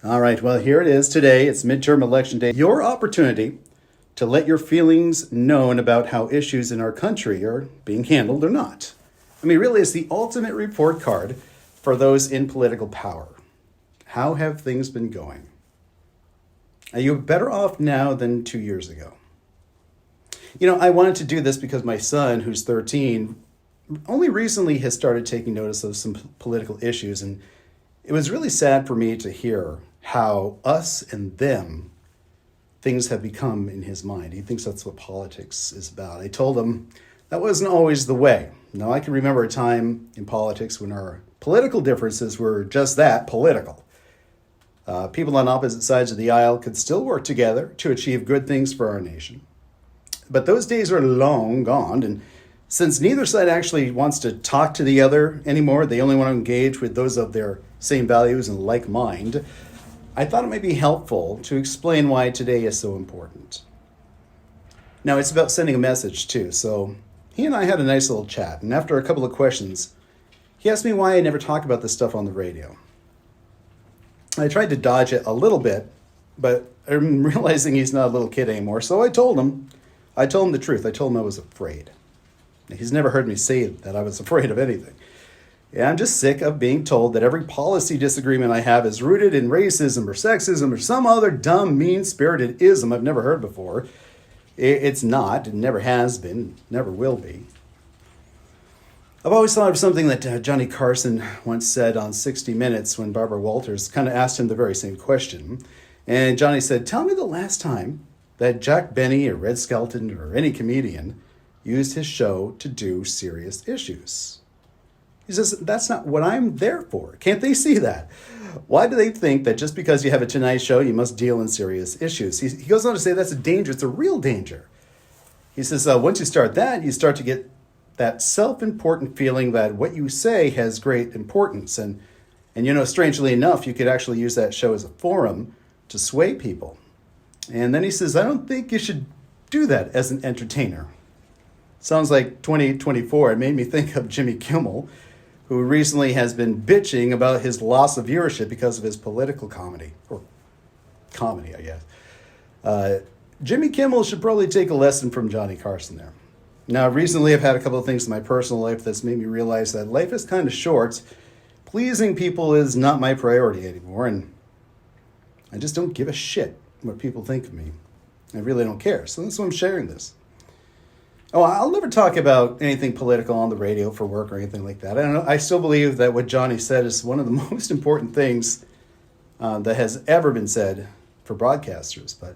All right, well, here it is today. It's midterm election day. Your opportunity to let your feelings known about how issues in our country are being handled or not. I mean, really, it's the ultimate report card for those in political power. How have things been going? Are you better off now than 2 years ago? I wanted to do this because my son, who's 13, only recently has started taking notice of some political issues, and it was really sad for me to hear how us and them things have become in his mind. He thinks that's what politics is about. I told him that wasn't always the way. Now, I can remember a time in politics when our political differences were just that, political. People on opposite sides of the aisle could still work together to achieve good things for our nation. But those days are long gone, and since neither side actually wants to talk to the other anymore, they only want to engage with those of their same values and like mind, I thought it might be helpful to explain why today is so important. Now, it's about sending a message too, so he and I had a nice little chat, and after a couple of questions, he asked me why I never talk about this stuff on the radio. I tried to dodge it a little bit, but I'm realizing he's not a little kid anymore, so I told him the truth. I told him I was afraid. He's never heard me say that I was afraid of anything. Yeah, I'm just sick of being told that every policy disagreement I have is rooted in racism or sexism or some other dumb, mean-spirited ism I've never heard before. It's not, it never has been, never will be. I've always thought of something that Johnny Carson once said on 60 Minutes when Barbara Walters kind of asked him the very same question. And Johnny said, "Tell me the last time that Jack Benny or Red Skelton or any comedian used his show to do serious issues." He says, "That's not what I'm there for. Can't they see that? Why do they think that just because you have a Tonight Show, you must deal in serious issues?" He goes on to say that's a danger. It's a real danger. He says, once you start that, you start to get that self-important feeling that what you say has great importance. And strangely enough, you could actually use that show as a forum to sway people. And then he says, "I don't think you should do that as an entertainer." Sounds like 2024. It made me think of Jimmy Kimmel, who recently has been bitching about his loss of viewership because of his political comedy. Or comedy, I guess. Jimmy Kimmel should probably take a lesson from Johnny Carson there. Now, recently I've had a couple of things in my personal life that's made me realize that life is kind of short. Pleasing people is not my priority anymore, and I just don't give a shit what people think of me. I really don't care, so that's why I'm sharing this. Oh, I'll never talk about anything political on the radio for work or anything like that. I still believe that what Johnny said is one of the most important things that has ever been said for broadcasters. But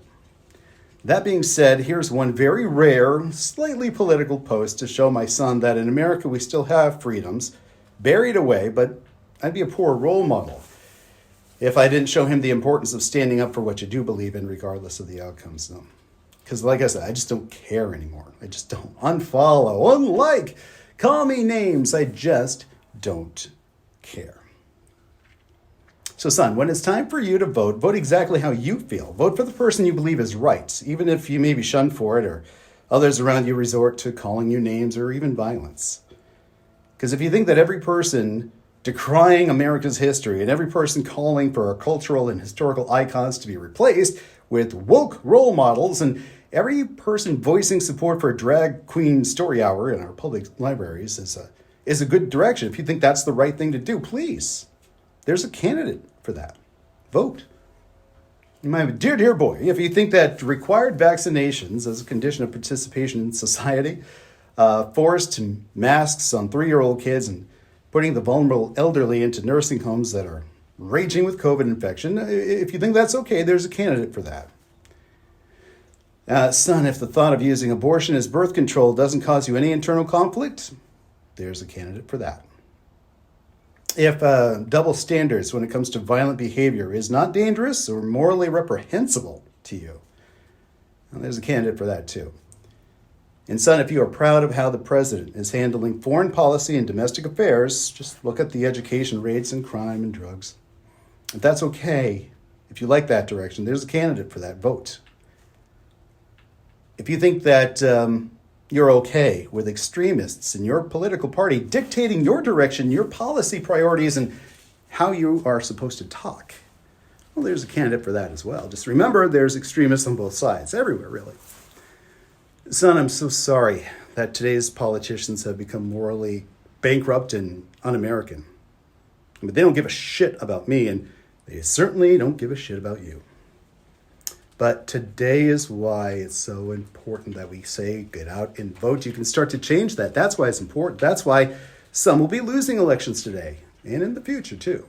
that being said, here's one very rare, slightly political post to show my son that in America we still have freedoms buried away, but I'd be a poor role model if I didn't show him the importance of standing up for what you do believe in, regardless of the outcomes. No. Because like I said, I just don't care anymore. I just don't unfollow, unlike, call me names. I just don't care. So son, when it's time for you to vote, vote exactly how you feel. Vote for the person you believe is right, even if you may be shunned for it or others around you resort to calling you names or even violence. Because if you think that every person decrying America's history and every person calling for our cultural and historical icons to be replaced with woke role models and every person voicing support for a drag queen story hour in our public libraries is a good direction, if you think that's the right thing to do, please, there's a candidate for that. Vote. My dear boy, if you think that required vaccinations as a condition of participation in society, forced masks on 3-year-old kids and putting the vulnerable elderly into nursing homes that are raging with COVID infection, if you think that's okay, there's a candidate for that. Son, if the thought of using abortion as birth control doesn't cause you any internal conflict, there's a candidate for that. If double standards when it comes to violent behavior is not dangerous or morally reprehensible to you, well, there's a candidate for that too. And son, if you are proud of how the president is handling foreign policy and domestic affairs, just look at the education rates and crime and drugs. If that's okay, if you like that direction, there's a candidate for that. Vote. If you think that you're okay with extremists in your political party dictating your direction, your policy priorities, and how you are supposed to talk, Well, there's a candidate for that as well. Just remember, there's extremists on both sides, everywhere, really. Son, I'm so sorry that today's politicians have become morally bankrupt and un-American. But they don't give a shit about me, and they certainly don't give a shit about you. But today is why it's so important that we say, get out and vote. You can start to change that. That's why it's important. That's why some will be losing elections today and in the future, too.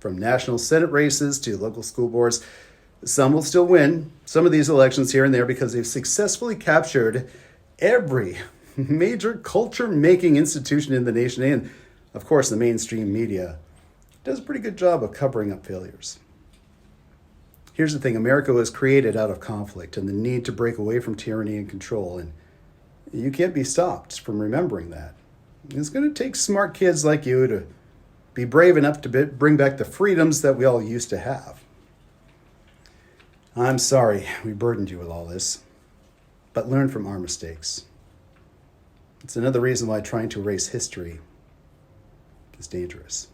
From national Senate races to local school boards, some will still win some of these elections here and there because they've successfully captured every major culture-making institution in the nation. And, of course, the mainstream media does a pretty good job of covering up failures. Here's the thing, America was created out of conflict and the need to break away from tyranny and control, and you can't be stopped from remembering that. It's going to take smart kids like you to be brave enough to bring back the freedoms that we all used to have. I'm sorry we burdened you with all this, but learn from our mistakes. It's another reason why trying to erase history is dangerous.